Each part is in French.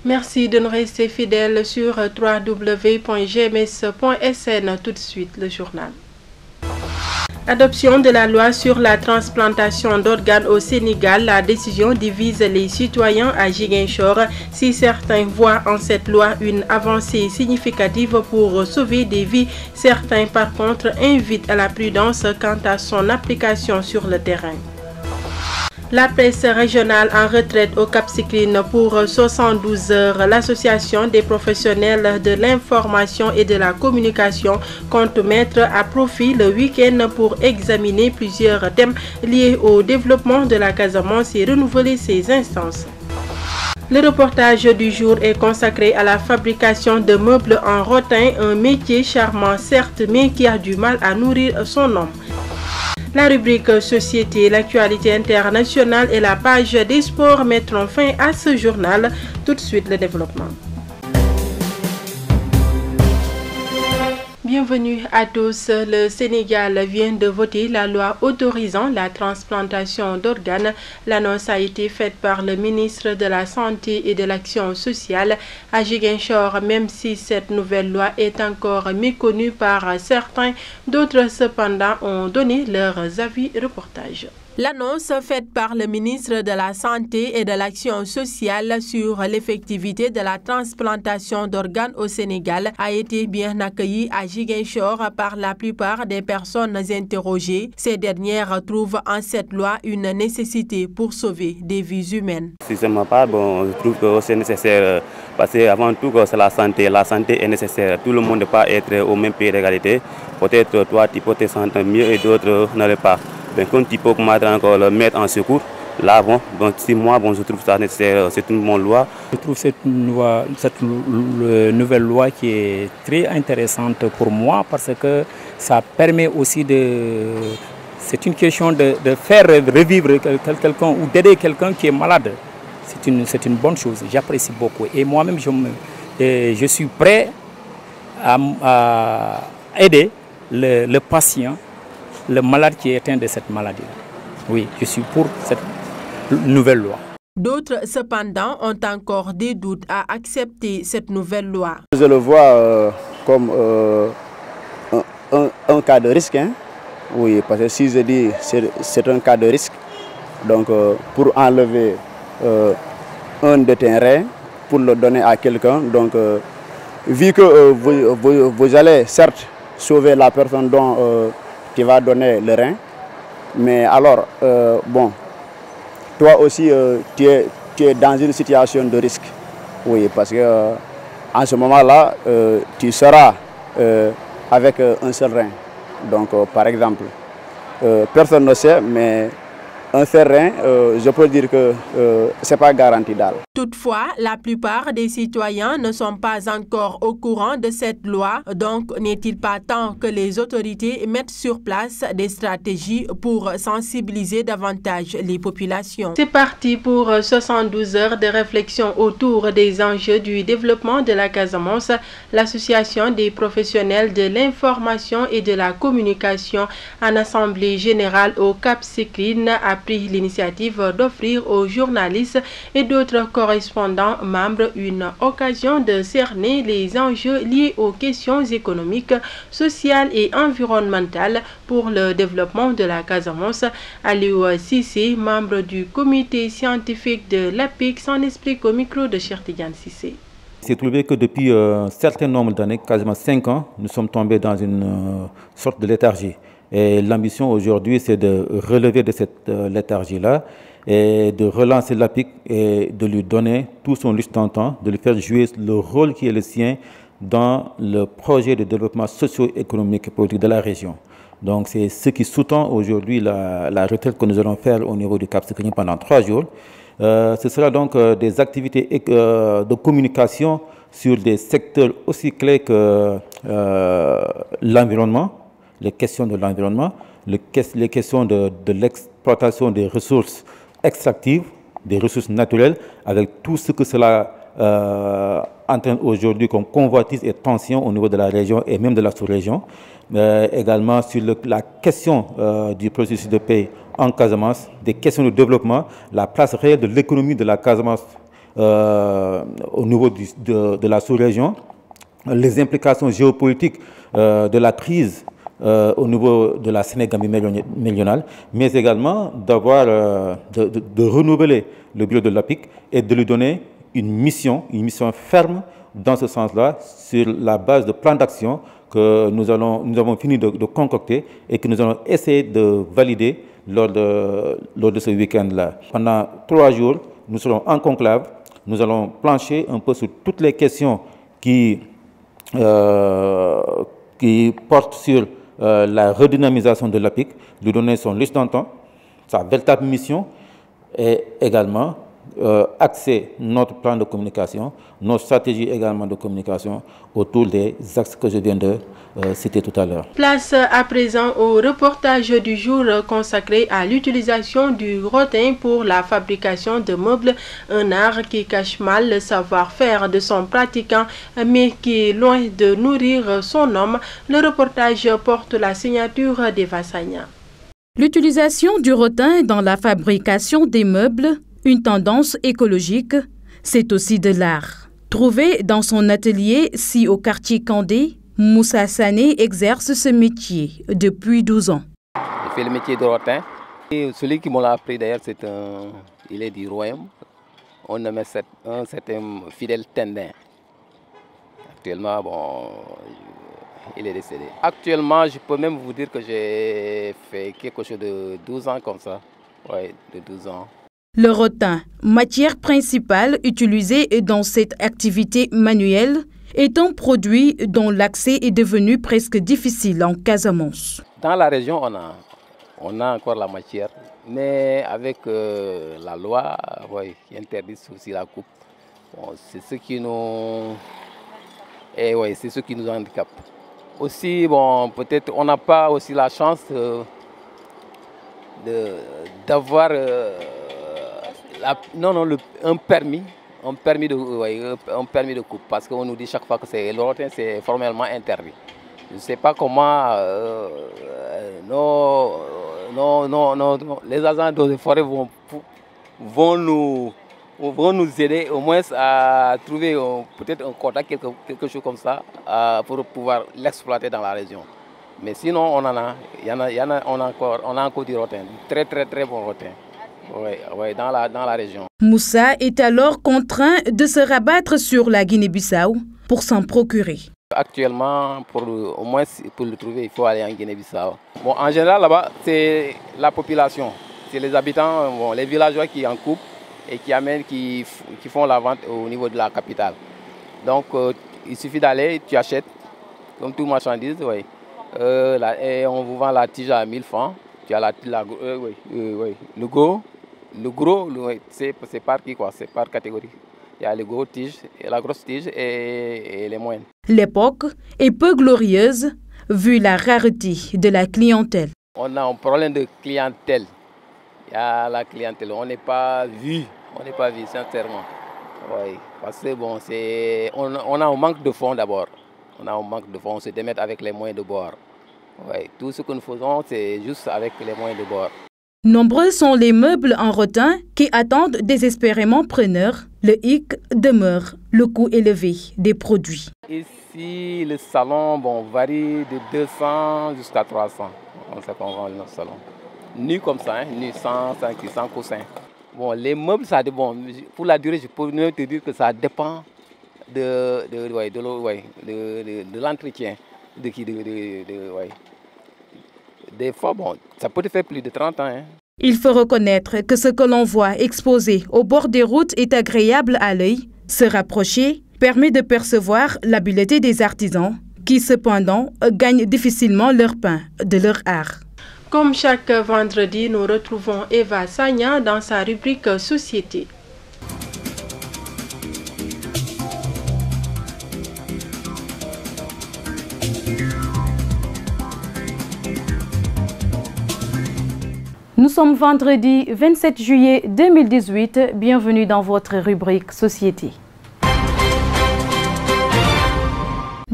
Merci de nous rester fidèles sur www.gms.sn. Tout de suite, le journal. Adoption de la loi sur la transplantation d'organes au Sénégal, la décision divise les citoyens à Ziguinchor. Si certains voient en cette loi une avancée significative pour sauver des vies, certains par contre invitent à la prudence quant à son application sur le terrain. La presse régionale en retraite au Cap Skirring pour 72 heures. L'association des professionnels de l'information et de la communication compte mettre à profit le week-end pour examiner plusieurs thèmes liés au développement de la Casamance et renouveler ses instances. Le reportage du jour est consacré à la fabrication de meubles en rotin, un métier charmant certes mais qui a du mal à nourrir son homme. La rubrique Société, l'actualité internationale et la page des sports mettront fin à ce journal. Tout de suite, le développement. Bienvenue à tous. Le Sénégal vient de voter la loi autorisant la transplantation d'organes. L'annonce a été faite par le ministre de la Santé et de l'Action sociale à Ziguinchor. Même si cette nouvelle loi est encore méconnue par certains, d'autres cependant ont donné leurs avis. Reportage. L'annonce faite par le ministre de la Santé et de l'Action sociale sur l'effectivité de la transplantation d'organes au Sénégal a été bien accueillie à Ziguinchor par la plupart des personnes interrogées. Ces dernières trouvent en cette loi une nécessité pour sauver des vies humaines. Si c'est ma part, je trouve que c'est nécessaire parce qu'avant tout, c'est la santé. La santé est nécessaire. Tout le monde ne peut pas être au même pied d'égalité. Peut-être toi, tu peux te sentir mieux et d'autres n'arrivent pas. Quand tu peux encore le mettre en secours, là, si moi, je trouve ça nécessaire, c'est une bonne loi. Je trouve cette nouvelle loi qui est très intéressante pour moi parce que ça permet aussi de... C'est une question de faire revivre quelqu'un ou d'aider quelqu'un qui est malade. C'est une bonne chose, j'apprécie beaucoup. Et moi-même, je suis prêt à aider le patient, le malade qui est atteint de cette maladie. Oui, je suis pour cette nouvelle loi. D'autres, cependant, ont encore des doutes à accepter cette nouvelle loi. Je le vois comme un cas de risque. Hein? Oui, parce que si je dis c'est un cas de risque, donc pour enlever un de tes reins, pour le donner à quelqu'un, donc vu que vous allez certes sauver la personne dont qui va donner le rein, mais alors, toi aussi, tu es dans une situation de risque. Oui, parce que en ce moment-là, tu seras avec un seul rein. Donc, par exemple, personne ne sait, mais un seul rein, je peux dire que ce n'est pas garanti d'âge. Toutefois, la plupart des citoyens ne sont pas encore au courant de cette loi. Donc, n'est-il pas temps que les autorités mettent sur place des stratégies pour sensibiliser davantage les populations? C'est parti pour 72 heures de réflexion autour des enjeux du développement de la Casamance. L'association des professionnels de l'information et de la communication en assemblée générale au Cap Skirring a pris l'initiative d'offrir aux journalistes et d'autres correspondants membres une occasion de cerner les enjeux liés aux questions économiques, sociales et environnementales pour le développement de la Casamance. Aliou Cissé, membre du comité scientifique de l'APIC, s'en explique au micro de Cheikh Tidiane Cissé. Il s'est trouvé que depuis un certain nombre d'années, quasiment 5 ans, nous sommes tombés dans une sorte de léthargie. Et l'ambition aujourd'hui, c'est de relever de cette léthargie-là et de relancer l'APIC et de lui donner tout son lustre d'antan, de lui faire jouer le rôle qui est le sien dans le projet de développement socio-économique et politique de la région. Donc c'est ce qui sous-tend aujourd'hui la retraite que nous allons faire au niveau du Cap Skirring pendant 3 jours. Ce sera donc des activités de communication sur des secteurs aussi clés que l'environnement, les questions de l'environnement, les questions de l'exploitation des ressources extractives, des ressources naturelles, avec tout ce que cela entraîne aujourd'hui comme convoitise et tension au niveau de la région et même de la sous-région. Également sur la question du processus de paix en Casamance, des questions de développement, la place réelle de l'économie de la Casamance au niveau de la sous-région, les implications géopolitiques de la crise au niveau de la Sénégambie méridionale, mais également de renouveler le bureau de l'APIC et de lui donner une mission ferme dans ce sens-là, sur la base de plans d'action que nous avons fini de concocter et que nous allons essayer de valider lors de ce week-end-là. Pendant 3 jours, nous serons en conclave, nous allons plancher un peu sur toutes les questions qui portent sur la redynamisation de l'APIC, lui donner son liste d'antan, sa véritable mission, et également axer notre plan de communication, nos stratégies également de communication autour des axes que je viens de citer tout à l'heure. Place à présent au reportage du jour consacré à l'utilisation du rotin pour la fabrication de meubles, un art qui cache mal le savoir-faire de son pratiquant, mais qui est loin de nourrir son homme. Le reportage porte la signature d'Eva Sagna. L'utilisation du rotin dans la fabrication des meubles, une tendance écologique, c'est aussi de l'art. Trouvé dans son atelier, si au quartier Candé, Moussa Sané exerce ce métier depuis 12 ans. Je fais le métier de rotin. Et celui qui m'a appris d'ailleurs, il est du royaume. On nomme un certain Fidèle Tendin. Actuellement, il est décédé. Actuellement, je peux même vous dire que j'ai fait quelque chose de 12 ans comme ça. Oui, de 12 ans. Le rotin, matière principale utilisée dans cette activité manuelle, est un produit dont l'accès est devenu presque difficile en Casamance. Dans la région, on a encore la matière, mais avec la loi qui interdit aussi la coupe, c'est ce qui nous handicape. Aussi, peut-être on n'a pas aussi la chance d'avoir un permis de coupe, parce qu'on nous dit chaque fois que le rotin c'est formellement interdit. Je ne sais pas comment les agents de forêt vont nous aider au moins à trouver peut-être un quota, quelque chose comme ça, pour pouvoir l'exploiter dans la région. Mais sinon, on a encore du rotin, très très très bon rotin. Oui, dans la région. Moussa est alors contraint de se rabattre sur la Guinée-Bissau pour s'en procurer. Actuellement, au moins pour le trouver, il faut aller en Guinée-Bissau. En général, là-bas, c'est la population, c'est les habitants, les villageois qui en coupent et qui font la vente au niveau de la capitale. Donc, il suffit d'aller, tu achètes, comme toute marchandise, et on vous vend la tige à 1000 francs. Tu as le gros, c'est par qui quoi, c'est par catégorie. Il y a les gros tiges, la grosse tige et les moyennes. L'époque est peu glorieuse vu la rareté de la clientèle. On a un problème de clientèle. Il y a la clientèle, on n'est pas vu, sincèrement. Oui, parce que on a un manque de fonds d'abord. On se démet avec les moyens de bord. Oui, tout ce que nous faisons, c'est juste avec les moyens de bord. Nombreux sont les meubles en rotin qui attendent désespérément preneurs. Le hic demeure le coût élevé des produits. Ici, le salon varie de 200 jusqu'à 300. On sait qu'on vend notre salon. Nu comme ça, nu sans coussin. Les meubles, ça dépend. Pour la durée, je peux même te dire que ça dépend de l'entretien. Des fois, ça peut te faire plus de 30 ans. Il faut reconnaître que ce que l'on voit exposé au bord des routes est agréable à l'œil. Se rapprocher permet de percevoir l'habileté des artisans qui, cependant, gagnent difficilement leur pain de leur art. Comme chaque vendredi, nous retrouvons Eva Sagna dans sa rubrique Société. Nous sommes vendredi 27 juillet 2018. Bienvenue dans votre rubrique Société.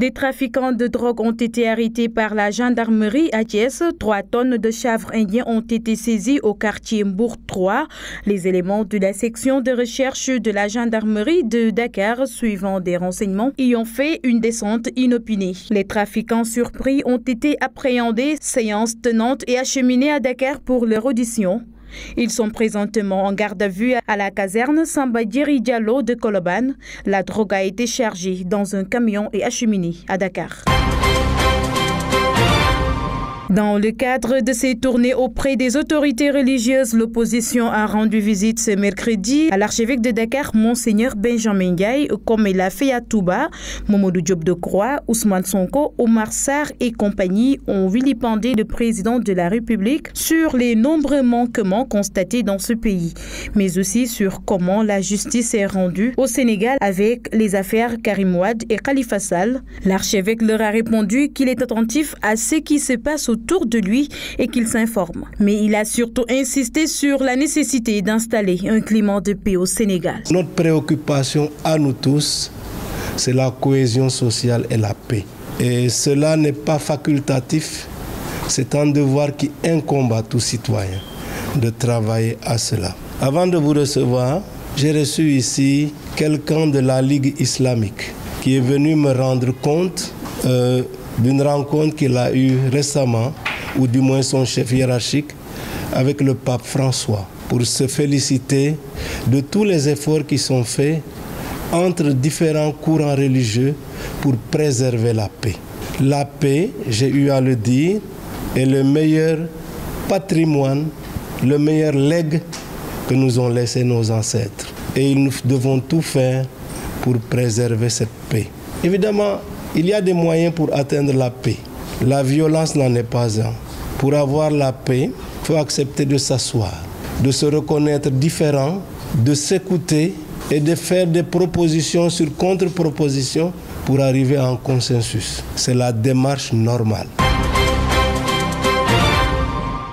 Des trafiquants de drogue ont été arrêtés par la gendarmerie à Thiès. 3 tonnes de chanvre indien ont été saisies au quartier Mbour 3. Les éléments de la section de recherche de la gendarmerie de Dakar, suivant des renseignements, y ont fait une descente inopinée. Les trafiquants surpris ont été appréhendés, séance tenante et acheminés à Dakar pour leur audition. Ils sont présentement en garde à vue à la caserne Samba Djeri Diallo de Colobane. La drogue a été chargée dans un camion et acheminée à Dakar. Dans le cadre de ses tournées auprès des autorités religieuses, l'opposition a rendu visite ce mercredi à l'archevêque de Dakar, Monseigneur Benjamin Ndiaye, comme il a fait à Touba. Mamadou Diop Decroix, Ousmane Sonko, Omar Sarr et compagnie ont vilipendé le président de la République sur les nombreux manquements constatés dans ce pays, mais aussi sur comment la justice est rendue au Sénégal avec les affaires Karim Wade et Khalifa Sall. L'archevêque leur a répondu qu'il est attentif à ce qui se passe autour de lui et qu'il s'informe. Mais il a surtout insisté sur la nécessité d'installer un climat de paix au Sénégal. Notre préoccupation à nous tous, c'est la cohésion sociale et la paix. Et cela n'est pas facultatif, c'est un devoir qui incombe à tout citoyen de travailler à cela. Avant de vous recevoir, j'ai reçu ici quelqu'un de la Ligue islamique qui est venu me rendre compte d'une rencontre qu'il a eue récemment, ou du moins son chef hiérarchique, avec le pape François, pour se féliciter de tous les efforts qui sont faits entre différents courants religieux pour préserver la paix. La paix, j'ai eu à le dire, est le meilleur patrimoine, le meilleur legs que nous ont laissé nos ancêtres. Et nous devons tout faire pour préserver cette paix. Évidemment, il y a des moyens pour atteindre la paix. La violence n'en est pas un. Pour avoir la paix, il faut accepter de s'asseoir, de se reconnaître différent, de s'écouter et de faire des propositions sur contre-propositions pour arriver à un consensus. C'est la démarche normale.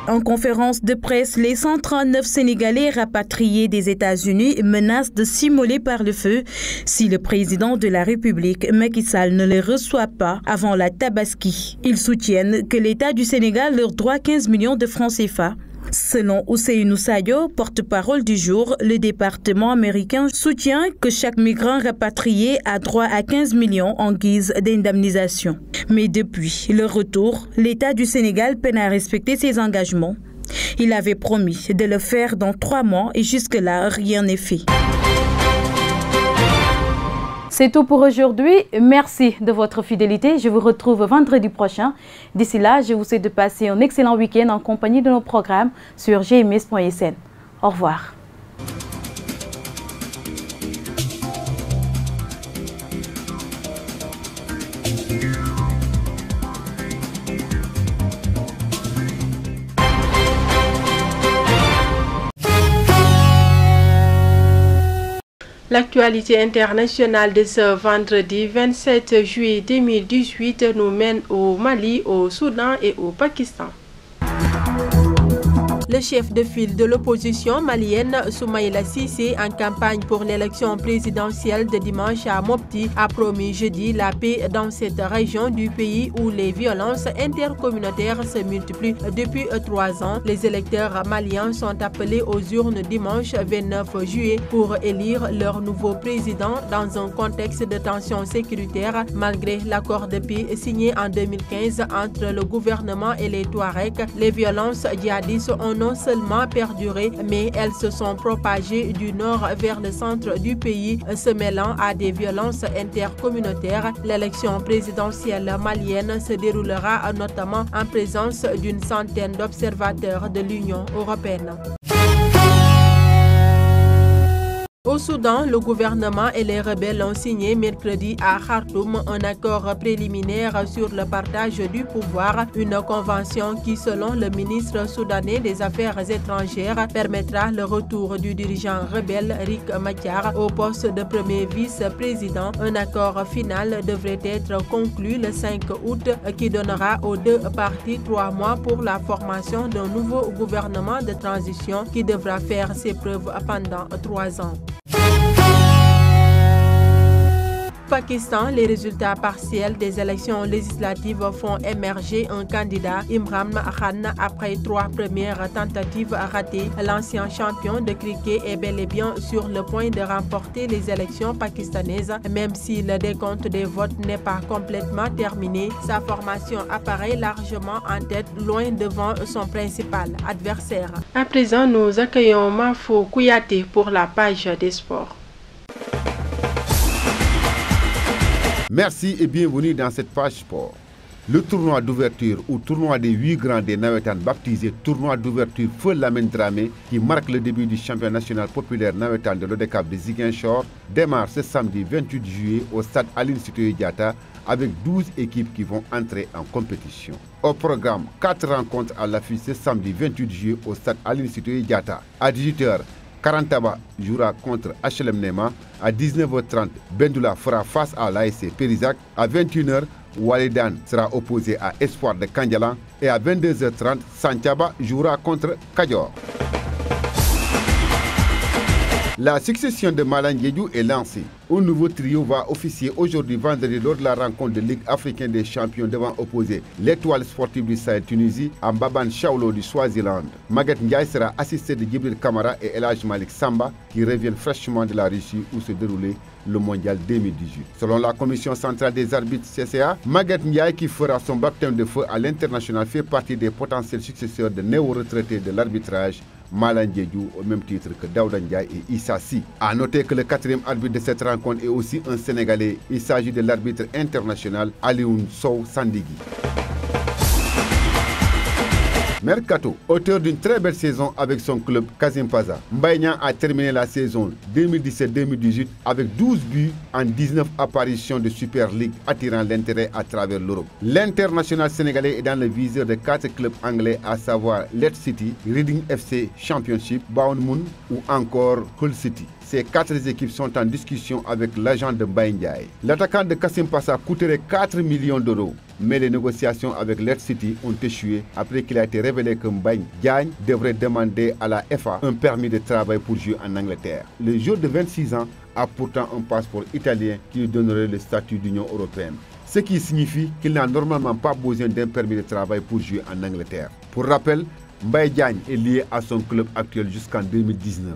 En conférence de presse, les 139 Sénégalais rapatriés des États-Unis menacent de s'immoler par le feu si le président de la République, Macky Sall, ne les reçoit pas avant la Tabaski. Ils soutiennent que l'État du Sénégal leur doit 15 millions de francs CFA. Selon Ousseynou Sayo, porte-parole du jour, le département américain soutient que chaque migrant rapatrié a droit à 15 millions en guise d'indemnisation. Mais depuis le retour, l'État du Sénégal peine à respecter ses engagements. Il avait promis de le faire dans 3 mois et jusque-là, rien n'est fait. C'est tout pour aujourd'hui. Merci de votre fidélité. Je vous retrouve vendredi prochain. D'ici là, je vous souhaite de passer un excellent week-end en compagnie de nos programmes sur gms.sn. Au revoir. L'actualité internationale de ce vendredi 27 juillet 2018 nous mène au Mali, au Soudan et au Pakistan. Le chef de file de l'opposition malienne, Soumaïla Cissé, en campagne pour l'élection présidentielle de dimanche à Mopti, a promis jeudi la paix dans cette région du pays où les violences intercommunautaires se multiplient depuis 3 ans. Les électeurs maliens sont appelés aux urnes dimanche 29 juillet pour élire leur nouveau président dans un contexte de tension sécuritaire malgré l'accord de paix signé en 2015 entre le gouvernement et les Touaregs. Les violences djihadistes ont non seulement perduré, mais elles se sont propagées du nord vers le centre du pays, se mêlant à des violences intercommunautaires. L'élection présidentielle malienne se déroulera notamment en présence d'une centaine d'observateurs de l'Union européenne. Au Soudan, le gouvernement et les rebelles ont signé mercredi à Khartoum un accord préliminaire sur le partage du pouvoir, une convention qui, selon le ministre soudanais des Affaires étrangères, permettra le retour du dirigeant rebelle Riek Machar au poste de premier vice-président. Un accord final devrait être conclu le 5 août qui donnera aux 2 parties 3 mois pour la formation d'un nouveau gouvernement de transition qui devra faire ses preuves pendant 3 ans. Pakistan, les résultats partiels des élections législatives font émerger un candidat, Imran Khan, après 3 premières tentatives ratées. L'ancien champion de cricket est bel et bien sur le point de remporter les élections pakistanaises. Même si le décompte des votes n'est pas complètement terminé, sa formation apparaît largement en tête, loin devant son principal adversaire. À présent, nous accueillons Mafo Kouyaté pour la page des sports. Merci et bienvenue dans cette page sport. Le tournoi d'ouverture ou tournoi des 8 grands des Nawetan baptisé tournoi d'ouverture Feu Lamine Dramé qui marque le début du championnat national populaire Nawetan de l'ODCAV de Ziguinchor démarre ce samedi 28 juillet au stade Aline Sitoé Diatta avec 12 équipes qui vont entrer en compétition. Au programme, 4 rencontres à l'affiche ce samedi 28 juillet au stade Aline Sitoé Diatta. À 18h, Karantaba jouera contre HLM Nema. À 19h30, Bendoula fera face à l'ASC Périzac. À 21h, Walidan sera opposé à Espoir de Kandjalan. Et à 22h30, Santhiaba jouera contre Kadior. La succession de Malang Diédhiou est lancée. Un nouveau trio va officier aujourd'hui vendredi lors de la rencontre de Ligue africaine des champions devant opposer l'Étoile sportive du Sahel Tunisie à Mbaban Chaoulo du Swaziland. Maguette Ndiaye sera assisté de Djibril Kamara et El Hadj Malik Samba qui reviennent fraîchement de la Russie où se déroulait le mondial 2018. Selon la commission centrale des arbitres CCA, Maguette Ndiaye qui fera son baptême de feu à l'international fait partie des potentiels successeurs de néo-retraités de l'arbitrage Malang Diédhiou au même titre que Daouda Ndiaye et Issa Sy. A noter que le 4e arbitre de cette rencontre est aussi un Sénégalais. Il s'agit de l'arbitre international Alioune Sow Sandigi. Mercato, auteur d'une très belle saison avec son club Kasimpaza, Mbaye Niang a terminé la saison 2017-2018 avec 12 buts en 19 apparitions de Super League attirant l'intérêt à travers l'Europe. L'international sénégalais est dans le viseur de 4 clubs anglais à savoir Leeds City, Reading FC Championship, Bournemouth ou encore Hull City. Ces 4 équipes sont en discussion avec l'agent de Mbaye Ndiaye. L'attaquant de Kasimpasa coûterait 4 millions d'euros. Mais les négociations avec Leeds City ont échoué après qu'il a été révélé que Mbaye Ndiaye devrait demander à la FA un permis de travail pour jouer en Angleterre. Le joueur de 26 ans a pourtant un passeport italien qui lui donnerait le statut d'Union européenne. Ce qui signifie qu'il n'a normalement pas besoin d'un permis de travail pour jouer en Angleterre. Pour rappel, Mbaye Ndiaye est lié à son club actuel jusqu'en 2019.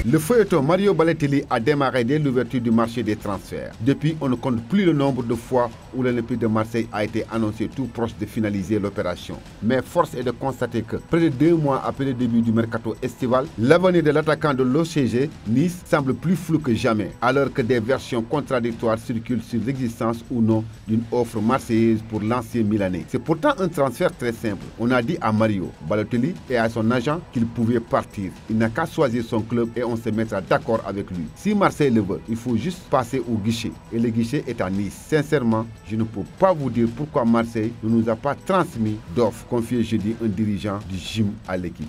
Le feuilleton Mario Balotelli a démarré dès l'ouverture du marché des transferts. Depuis, on ne compte plus le nombre de fois où l'Olympique de Marseille a été annoncé tout proche de finaliser l'opération. Mais force est de constater que, près de 2 mois après le début du mercato estival, l'avenir de l'attaquant de l'OCG, Nice, semble plus flou que jamais, alors que des versions contradictoires circulent sur l'existence ou non d'une offre marseillaise pour l'ancien Milanais. C'est pourtant un transfert très simple. On a dit à Mario Balotelli et à son agent qu'il pouvait partir. Il n'a qu'à choisir son club et on se mettra d'accord avec lui. Si Marseille le veut, il faut juste passer au guichet. Et le guichet est à Nice. Sincèrement, je ne peux pas vous dire pourquoi Marseille ne nous a pas transmis d'offre, confié jeudi un dirigeant du gym à l'équipe.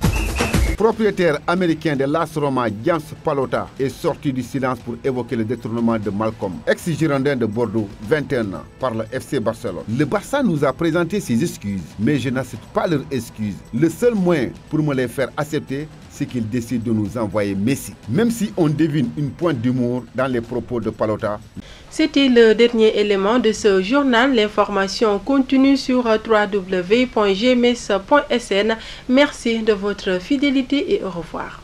Propriétaire américain de l'AS Roma, James Pallotta, est sorti du silence pour évoquer le détournement de Malcolm, ex-girondin de Bordeaux, 21 ans, par le FC Barcelone. Le Barça nous a présenté ses excuses, mais je n'accepte pas leurs excuses. Le seul moyen pour me les faire accepter, c'est qu'il décide de nous envoyer Messi. Même si on devine une pointe d'humour dans les propos de Pallotta. C'était le dernier élément de ce journal. L'information continue sur www.gms.sn. Merci de votre fidélité et au revoir.